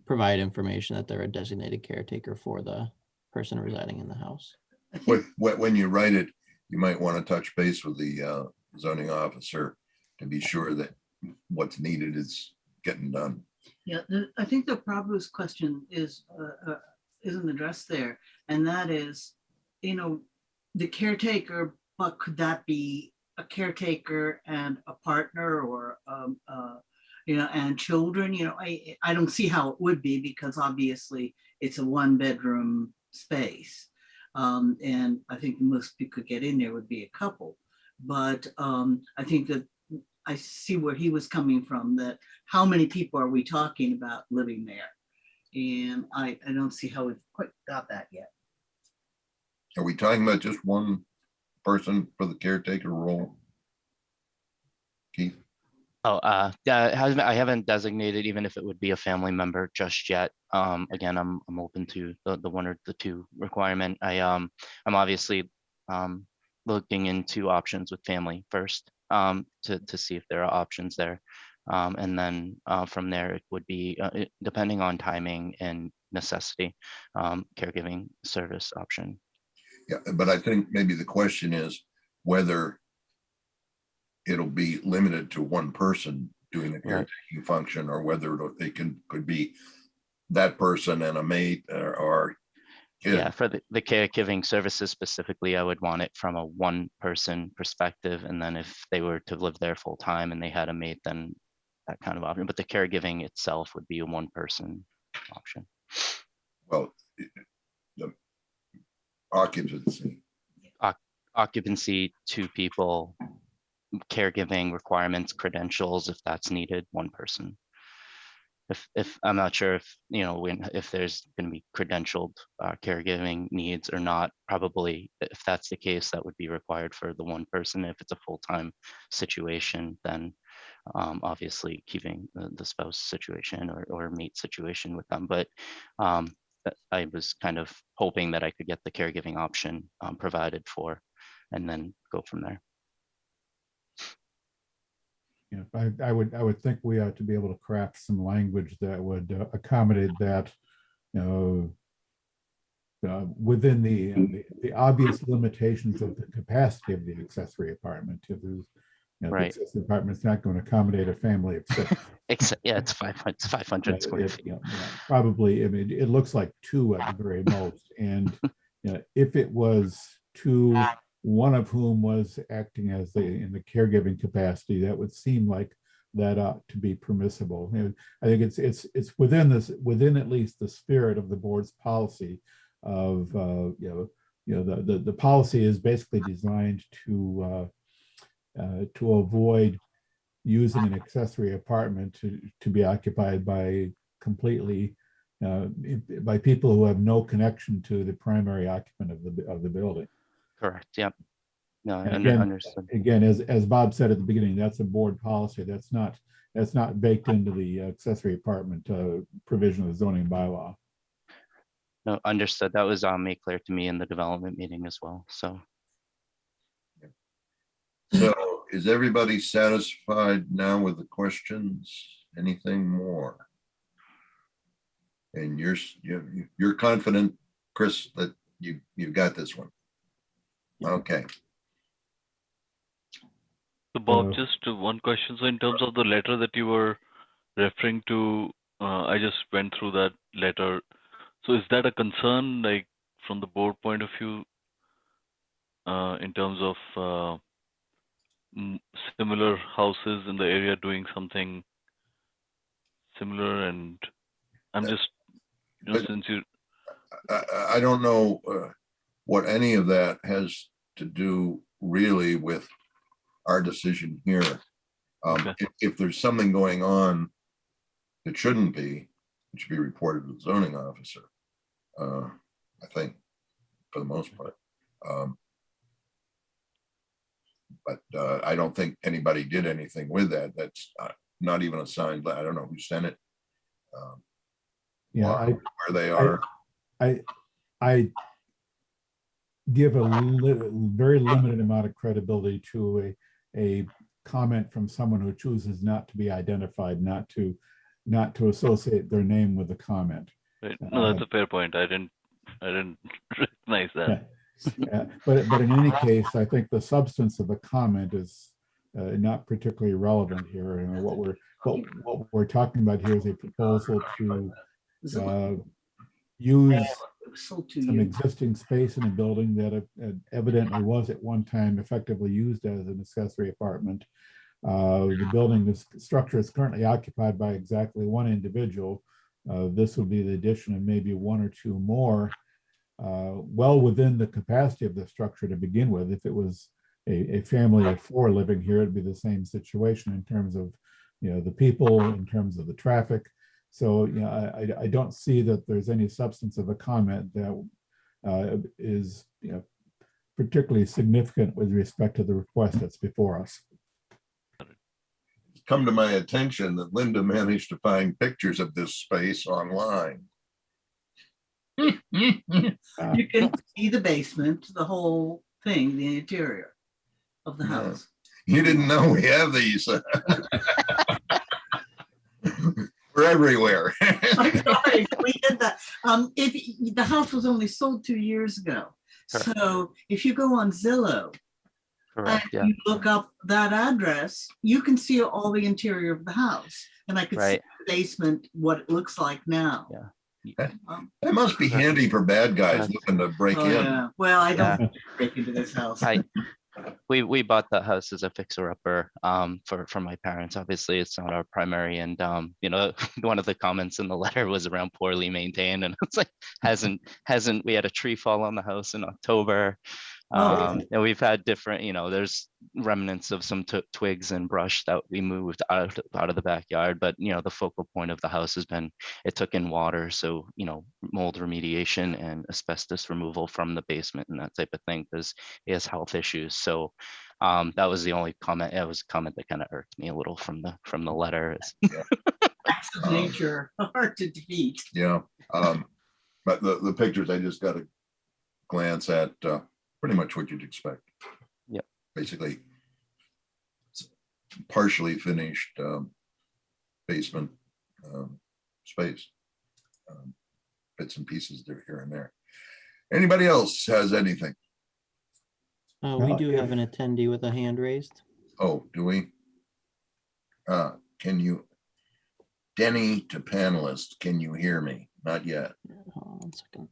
provide information that they're a designated caretaker for the person residing in the house. When you write it, you might want to touch base with the zoning officer to be sure that what's needed is getting done. Yeah, I think the Prabhu's question isn't addressed there, and that is, the caretaker, but could that be a caretaker and a partner, or and children? I don't see how it would be, because obviously it's a 1-bedroom space, and I think most people could get in there would be a couple. But I think that I see where he was coming from, that how many people are we talking about living there? And I don't see how we've quite got that yet. Are we talking about just one person for the caretaker role? Keith? Oh, yeah, I haven't designated, even if it would be a family member just yet. Again, I'm open to the one or the two requirement. I'm obviously looking into options with family first, to see if there are options there. And then from there, it would be, depending on timing and necessity, caregiving service option. Yeah, but I think maybe the question is whether it'll be limited to one person doing the caretaking function, or whether it could be that person and a mate or kid. Yeah, for the caregiving services specifically, I would want it from a one-person perspective, and then if they were to live there full time and they had a mate, then that kind of option. But the caregiving itself would be a one-person option. Well, the occupancy, 2 people, caregiving requirements, credentials, if that's needed, 1 person. If I'm not sure if there's going to be credentialed caregiving needs or not. Probably, if that's the case, that would be required for the 1 person. If it's a full-time situation, then obviously keeping the spouse situation or mate situation with them. But I was kind of hoping that I could get the caregiving option provided for, and then go from there. Yeah, I would think we ought to be able to craft some language that would accommodate that, within the obvious limitations of the capacity of the accessory apartment. If there's, the accessory apartment's not going to accommodate a family of 6. It's 500 square feet. Probably. I mean, it looks like 2 at the very most. And if it was 2, one of whom was acting as in the caregiving capacity, that would seem like that ought to be permissible. And I think it's within at least the spirit of the board's policy of the policy is basically designed to avoid using an accessory apartment to be occupied by completely by people who have no connection to the primary occupant of the building. Correct. Yep. No, I Again, understood. again, as Bob said at the beginning, that's a board policy. That's not baked into the accessory apartment provision of the zoning bylaw. No, understood. That was made clear to me in the development meeting as well. So So is everybody satisfied now with the questions? Anything more? And you're confident, Chris, that you've got this one? Okay. So Bob, just one question. So in terms of the letter that you were referring to, I just went through that letter. So is that a concern, like from the board point of view, in terms of similar houses in the area doing something similar? And I'm just, since you... I don't know what any of that has to do really with our decision here. Okay. If there's something going on that shouldn't be, it should be reported to the zoning officer, I think, for the most part. But I don't think anybody did anything with that. That's not even a signed letter. I don't know who sent it. Yeah, where they are. I give a very limited amount of credibility to a comment from someone who chooses not to be identified, not to associate their name with the comment. Right. No, that's a fair point. I didn't recognize that. Yeah. But in any case, I think the substance of the comment is not particularly relevant here. And what we're talking about here is a proposal to use some existing space in a building that evidently was at one time effectively used as an accessory apartment. The building, this structure is currently occupied by exactly one individual. This would be the addition of maybe one or two more, well within the capacity of the structure to begin with. If it was a family of four living here, it'd be the same situation in terms of, the people, in terms of the traffic. So, I don't see that there's any substance of a comment that is, particularly significant with respect to the request that's before us. It's come to my attention that Linda managed to find pictures of this space online. You can see the basement, the whole thing, the interior of the house. You didn't know we have these. We're everywhere. I'm sorry, we did that. If the house was only sold 2 years ago, Correct. so if you go on Zillow correct. Yeah. and you look up that address, you can see all the interior of the house, and I could see Right. the basement, what it looks like now. Yeah. That must be handy for bad guys looking to break Oh, in. yeah. Well, I Yeah. don't break into this house. We bought that house as a fixer-upper for my parents. Obviously, it's not our primary. And one of the comments in the letter was around poorly maintained, and it's like hasn't. We had a tree fall on the house in October. Oh. And we've had different, there's remnants of some twigs and brush that we moved out of the backyard. But, the focal point of the house has been, it took in water. So, mold remediation and asbestos removal from the basement and that type of thing, because he has health issues. So that was the only comment. It was a comment that kind of irked me a little from the letter. Acts of nature are hard to defeat. Yeah. But the pictures, I just got to glance at pretty much what you'd expect. Yep. Basically, partially finished basement space. Bits and pieces there here and there. Anybody else has anything? We do have an attendee with a hand raised. Oh, do we? Can you, Denny to panelist, can you hear me? Not yet. Hold on 1 second.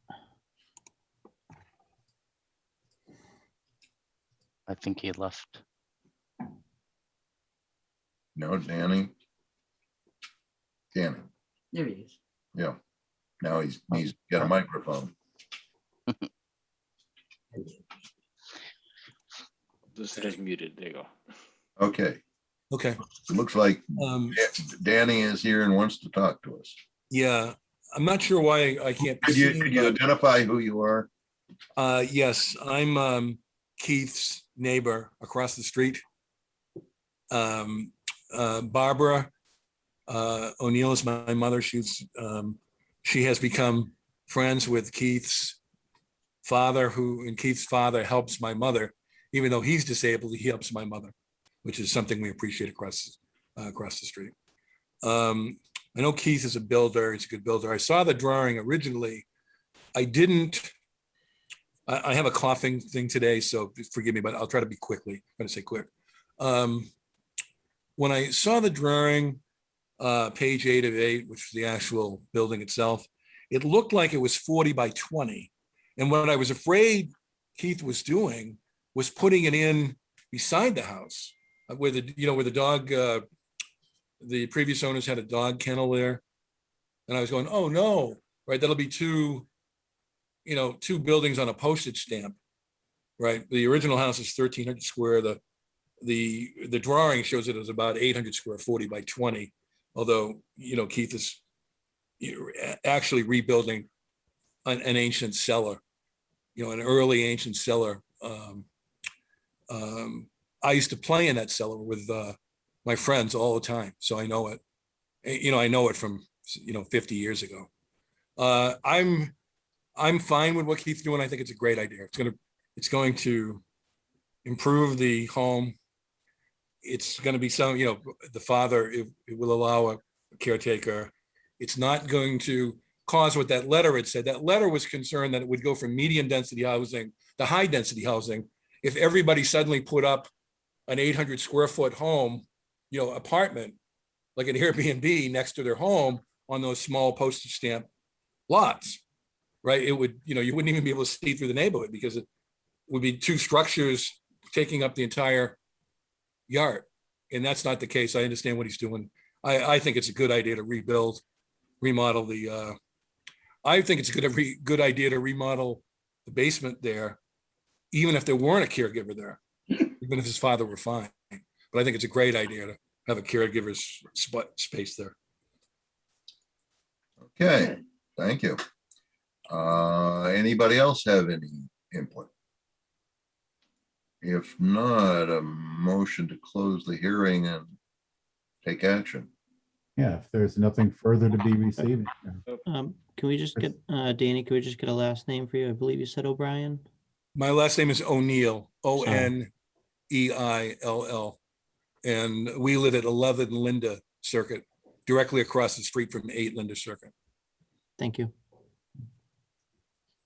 I think he left. No, Danny? Danny, There he is. yeah. Now he's got a microphone. This is muted. There you go. Okay, Okay. it looks like Um, Danny is here and wants to talk to us. yeah, I'm not sure why I can't. be Could you seen, but, identify who you are? yes, I'm Keith's neighbor across the street. Barbara O'Neill is my mother. She has become friends with Keith's father, and Keith's father helps my mother, even though he's disabled. He helps my mother, which is something we appreciate across the street. I know Keith is a builder. He's a good builder. I saw the drawing originally. I have a coughing thing today, so forgive me, but I'll try to be quickly. I'm going to say quick. When I saw the drawing, page 8 of 8, which is the actual building itself, it looked like it was 40 by 20. And what I was afraid Keith was doing was putting it in beside the house where the dog, the previous owners had a dog kennel there. And I was going, oh no, right? That'll be two buildings on a postage stamp, right? The original house is 1,300 square. The drawing shows it as about 800 square, 40 by 20. Although, Keith is actually rebuilding an ancient cellar, an early ancient cellar. I used to play in that cellar with my friends all the time, so I know it. I know it from 50 years ago. I'm fine with what Keith's doing. I think it's a great idea. It's going to improve the home. It's going to be the father, it will allow a caretaker. It's not going to cause what that letter had said. That letter was concerned that it would go from medium density housing to high density housing. If everybody suddenly put up an 800 square foot home, apartment, like an Airbnb next to their home on those small postage stamp lots, right? It would, you wouldn't even be able to see through the neighborhood because it would be two structures taking up the entire yard. And that's not the case. I understand what he's doing. I think it's a good idea to remodel I think it's a good idea to remodel the basement there, even if there weren't a caregiver there, even if his father were fine. But I think it's a great idea to have a caregiver's space there. Okay, thank you. Anybody else have any input? If not, a motion to close the hearing and take action. Yeah, if there's nothing further to be received. Can we just get, Danny, can we just get a last name for you? I believe you said O'Brien. My last name is O'Neill, Oneill. And we live at 11 Linda Circuit, directly across the street from 8 Linda Circuit. Thank you.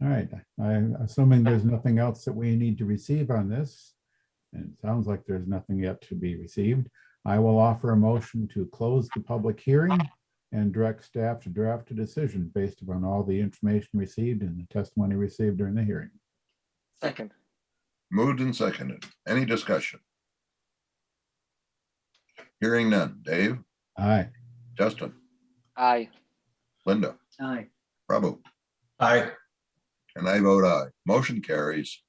All right, I'm assuming there's nothing else that we need to receive on this. And it sounds like there's nothing yet to be received. I will offer a motion to close the public hearing and direct staff to draft a decision based upon all the information received and the testimony received during the hearing. Second. Moved and seconded. Any discussion? Hearing none. Dave? Aye. Justin? Aye. Linda? Aye. Prabhu? Aye. And I vote aye. Motion carries.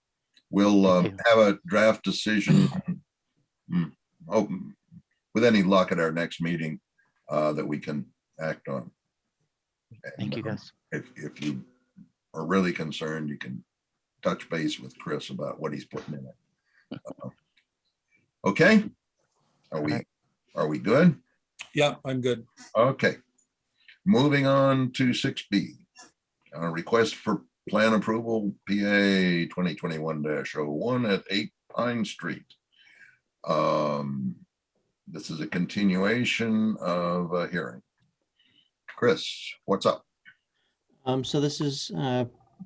We'll Thank you. have a draft decision with any luck at our next meeting that we can act on. Thank you, And, guys. If you are really concerned, you can touch base with Chris about what he's putting in it. Okay? Are we good? Yeah, I'm good. Okay. Moving on to 6B. Request for plan approval, PA 2021-01 at 8 Pine Street. This is a continuation of a hearing. Chris, what's up? So this is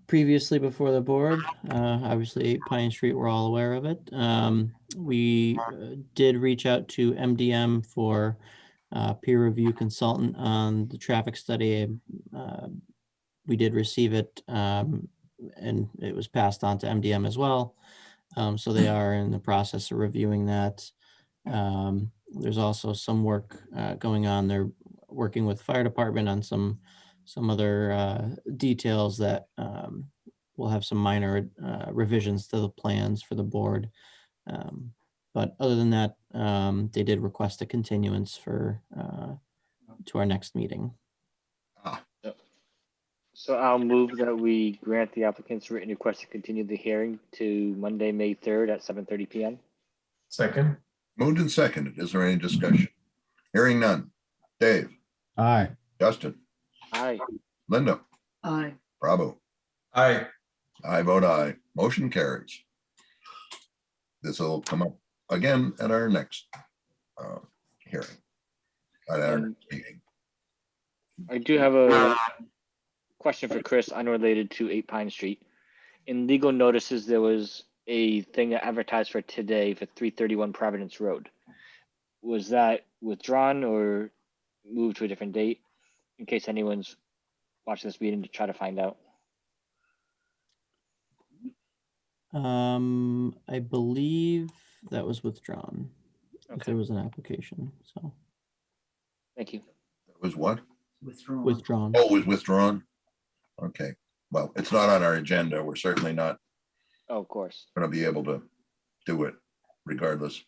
previously before the board. Obviously 8 Pine Street, we're all aware of it. We did reach out to MDM for peer review consultant on the traffic study. We did receive it and it was passed on to MDM as well. So they are in the process of reviewing that. There's also some work going on. They're working with fire department on some other details that will have some minor revisions to the plans for the board. But other than that, they did request a continuance for to our next meeting. So I'll move that we grant the applicant's written request to continue the hearing to Monday, May 3rd at 7:30 PM. Second. Moved and seconded. Is there any discussion? Hearing none. Dave, Aye. Justin, Aye. Linda, Aye. Prabhu, Aye. I vote aye. Motion carries. This will come up again at our next hearing. At our next meeting. I do have a question for Chris unrelated to 8 Pine Street. In legal notices, there was a thing advertised for today for 331 Providence Road. Was that withdrawn or moved to a different date? In case anyone's watching this meeting to try to find out. I believe that was withdrawn. If Okay. there was an application, so Thank you. It was what? Withdrawn. withdrawn. Oh, it was withdrawn? Okay, well, it's not on our agenda. We're certainly not Oh, of course. going to be able to do it regardless.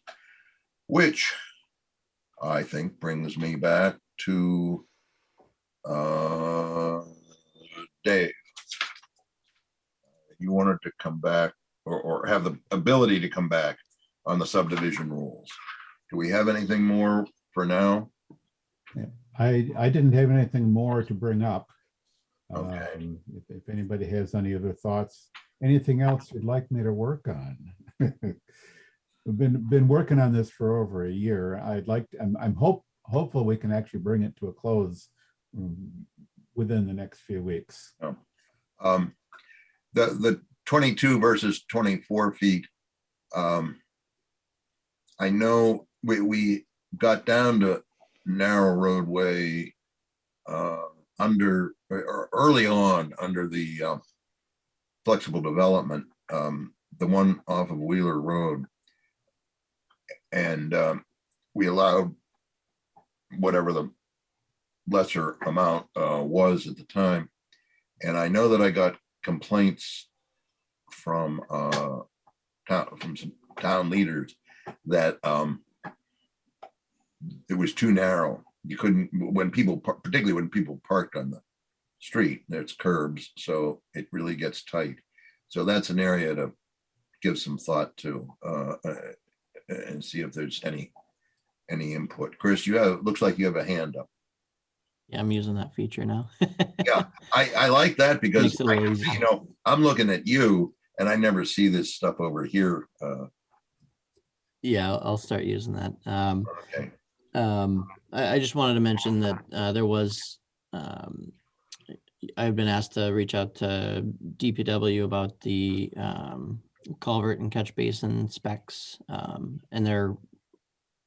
Which I think brings me back to Dave. You wanted to come back or have the ability to come back on the subdivision rules. Do we have anything more for now? I didn't have anything more to bring up. Okay. If anybody has any other thoughts, anything else you'd like me to work on? We've been working on this for over a year. I'm hopeful we can actually bring it to a close within the next few weeks. The 22 versus 24 feet. I know we got down to narrow roadway under or early on under the flexible development, the one off of Wheeler Road. And we allowed whatever the lesser amount was at the time. And I know that I got complaints from some town leaders that it was too narrow. You couldn't, particularly when people parked on the street, there's curbs, so it really gets tight. So that's an area to give some thought to and see if there's any input. Chris, looks like you have a hand up. Yeah, I'm using that feature now. Yeah, I like that because Makes it a little easier. I'm looking at you and I never see this stuff over here. Yeah, I'll start using that. Okay. I just wanted to mention that there was, I've been asked to reach out to DPW about the culvert and catch basin specs, and they're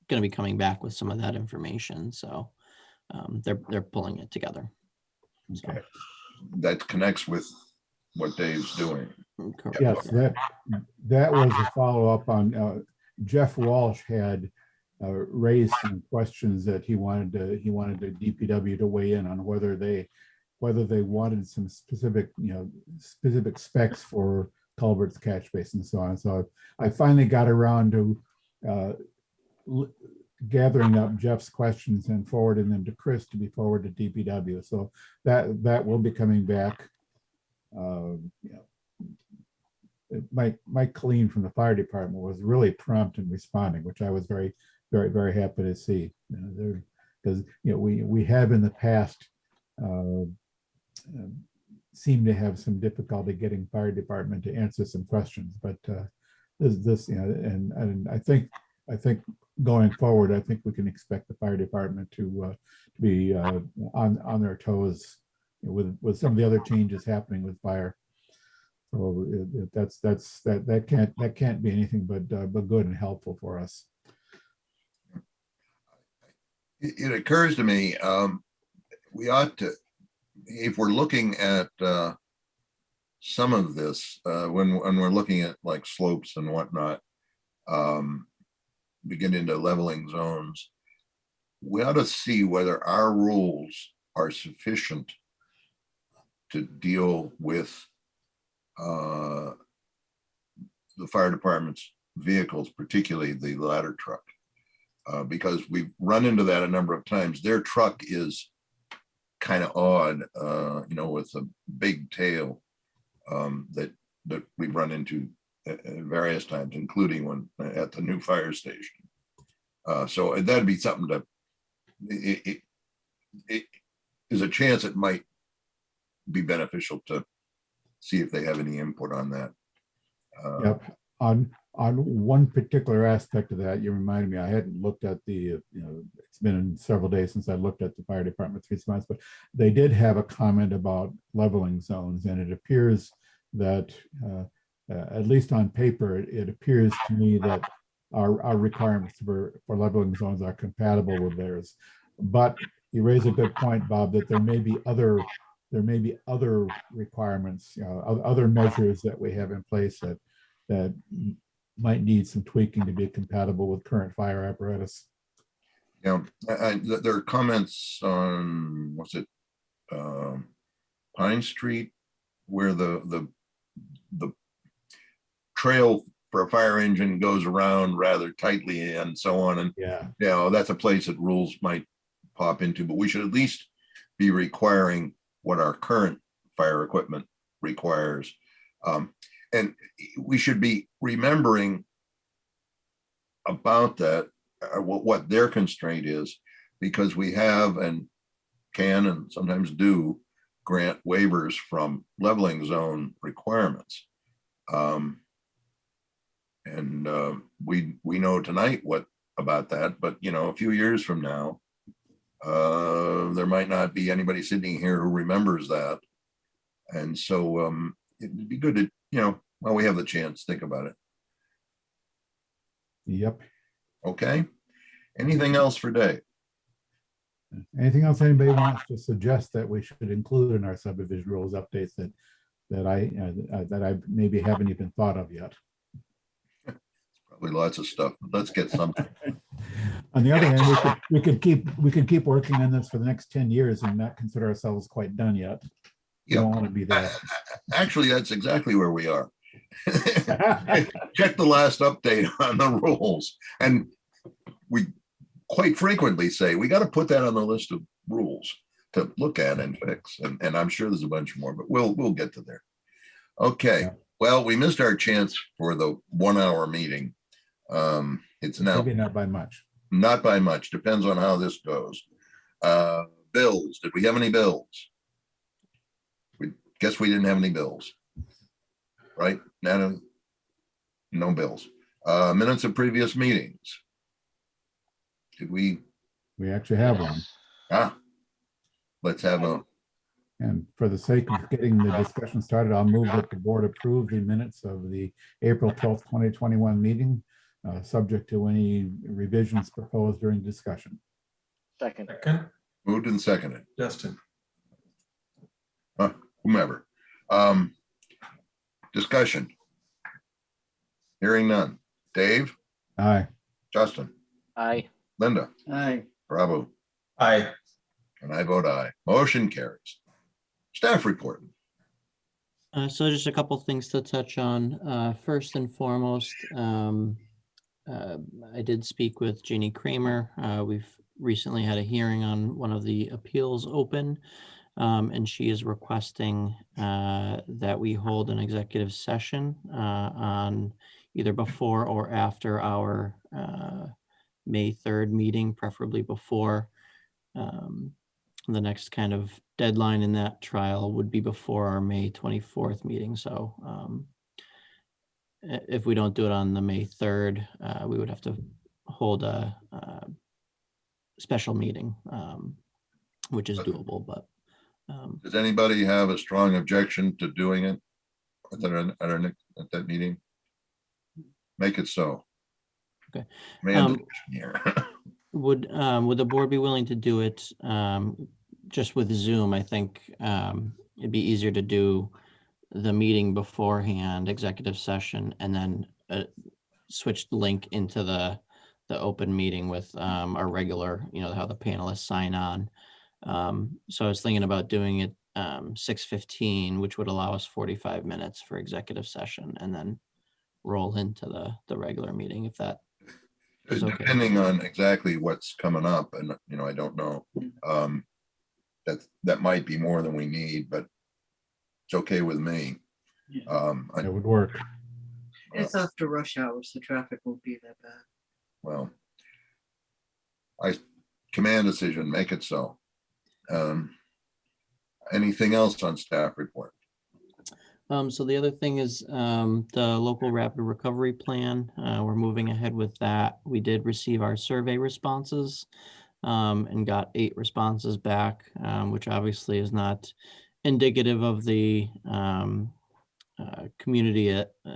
going to be coming back with some of that information. So they're pulling it together. So, Okay. That connects with what Dave's doing. correct. Yes, that was a follow-up on Jeff Walsh had raised some questions that he wanted the DPW to weigh in on whether they wanted some specific specs for culverts, catch basins, and so on. So I finally got around to gathering up Jeff's questions and forwarding them to Chris to be forwarded to DPW. So that will be coming back. Mike Colleen from the fire department was really prompt in responding, which I was very, very, very happy to see. Because we have in the past seemed to have some difficulty getting fire department to answer some questions, but this and I think going forward, I think we can expect the fire department to be on their toes with some of the other changes happening with fire. So that can't be anything but good and helpful for us. It occurs to me, we ought to, if we're looking at some of this, when we're looking at like slopes and whatnot, we get into leveling zones, we ought to see whether our rules are sufficient to deal with the fire department's vehicles, particularly the ladder truck. Because we've run into that a number of times. Their truck is kind of odd, with a big tail that we've run into at various times, including when at the new fire station. So that'd be something to, it is a chance it might be beneficial to see if they have any input on that. Yep. On one particular aspect of that, you reminded me, I hadn't looked at the, it's been several days since I looked at the fire department's response, but they did have a comment about leveling zones, and it appears that, at least on paper, it appears to me that our requirements for leveling zones are compatible with theirs. But you raise a good point, Bob, that there may be other requirements, other measures that we have in place that might need some tweaking to be compatible with current fire apparatus. Yeah, there are comments on, what's it, Pine Street, where the trail for a fire engine goes around rather tightly and so on. And yeah, that's a place that rules might pop into, but we should at least be requiring what our current fire equipment requires. And we should be remembering about that, what their constraint is, because we have and can and sometimes do grant waivers from leveling zone requirements. We know tonight what about that, but a few years from now, there might not be anybody sitting here who remembers that. And so it'd be good to, while we have the chance, think about it. Yep. Okay. Anything else for Dave? Anything else anybody wants to suggest that we should include in our subdivision rules updates that I maybe haven't even thought of yet? Probably lots of stuff, but let's get something. On the other hand, we could keep working on this for the next 10 years and not consider ourselves quite done yet. You don't want to be there. Actually, that's exactly where we are. Check the last update on the rules. And we quite frequently say, we got to put that on the list of rules to look at and fix. And I'm sure there's a bunch more, but we'll get to there. Okay. Yeah. Well, we missed our chance for the 1 hour meeting. It's now Maybe not by much. Not by much. Depends on how this goes. Bills. Did we have any bills? We guess we didn't have any bills. Right? No bills. Minutes of previous meetings. Did we? We actually have one. Let's have a. And for the sake of getting the discussion started, I'll move that the board approve the minutes of the April 12th, 2021 meeting, subject to any revisions proposed during discussion. Second. Moved and seconded. Justin. Whomever. Discussion. Hearing none. Dave? Aye. Justin? Aye. Linda? Aye. Bravo. Aye. And I vote aye. Motion carries. Staff report. So just a couple things to touch on. First and foremost, I did speak with Jeannie Kramer. We've recently had a hearing on one of the appeals open, and she is requesting that we hold an executive session on either before or after our May 3rd meeting, preferably before. The next kind of deadline in that trial would be before our May 24th meeting. So if we don't do it on the May 3rd, we would have to hold a special meeting, which is doable, but. Does anybody have a strong objection to doing it at that meeting? Make it so. Okay. Here. Would the board be willing to do it just with Zoom? I think it'd be easier to do the meeting beforehand, executive session, and then switch the link into the the open meeting with our regular, how the panelists sign on. So I was thinking about doing it 6:15, which would allow us 45 minutes for executive session and then roll into the regular meeting if that is okay. Depending on exactly what's coming up, and I don't know. That might be more than we need, but it's okay with me. It would work. It's after rush hours, the traffic won't be that bad. Well, command decision, make it so. Anything else on staff report? So the other thing is the local rapid recovery plan. We're moving ahead with that. We did receive our survey responses and got 8 responses back, which obviously is not indicative of the community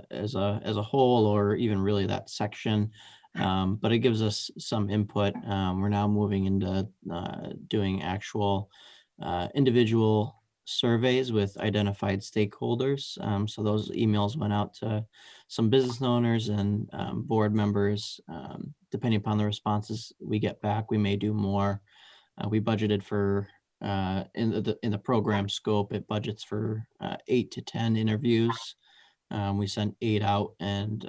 as a whole, or even really that section. But it gives us some input. We're now moving into doing actual individual surveys with identified stakeholders. So those emails went out to some business owners and board members. Depending upon the responses we get back, we may do more. We budgeted for in the program scope, it budgets for 8 to 10 interviews. We sent 8 out, and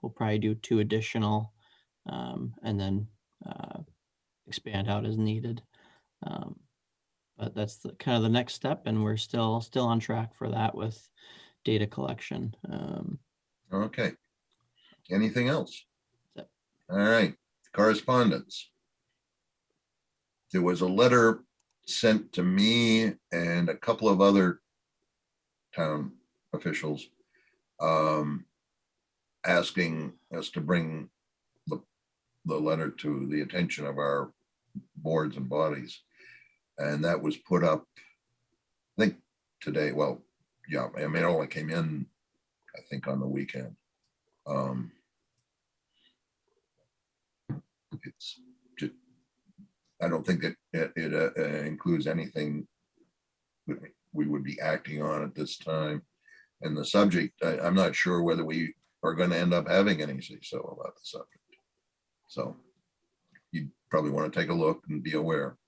we'll probably do 2 additional, and then expand out as needed. But that's kind of the next step, and we're still on track for that with data collection. Okay. Anything else? Yep. All right. Correspondence. There was a letter sent to me and a couple of other town officials asking us to bring the letter to the attention of our boards and bodies. And that was put up, I think today. Well, yeah, I mean, it only came in, I think, on the weekend. It's just, I don't think that it includes anything that we would be acting on at this time. And the subject, I'm not sure whether we are going to end up having any say-so about the subject. So you probably want to take a look and be aware.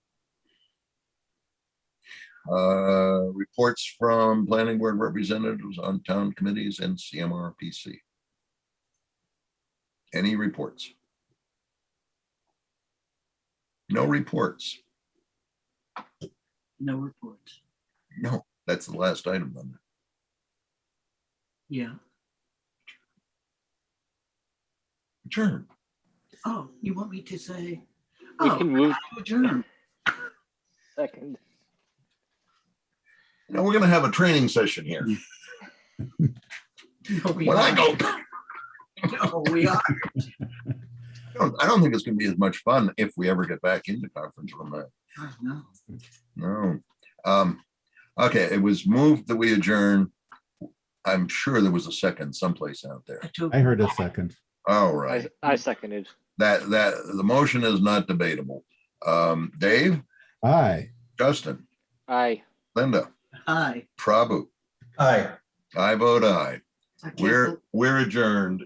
Reports from planning board representatives on town committees and CMRPC. Any reports? No reports. No reports. No, that's the last item on there. Yeah. Adjourn. Oh, you want me to say? We can move. Adjourn. Second. Now we're going to have a training session here. No, we When I are. go, No, we are. I don't think it's going to be as much fun if we ever get back into conference room. I know. No. Okay, it was moved that we adjourn. I'm sure there was a second someplace out there. I heard a second. All right. I seconded. That the motion is not debatable. Dave, Aye. Justin, Aye. Linda, Aye. Prabhu, Aye. I vote aye. I can't We're adjourned.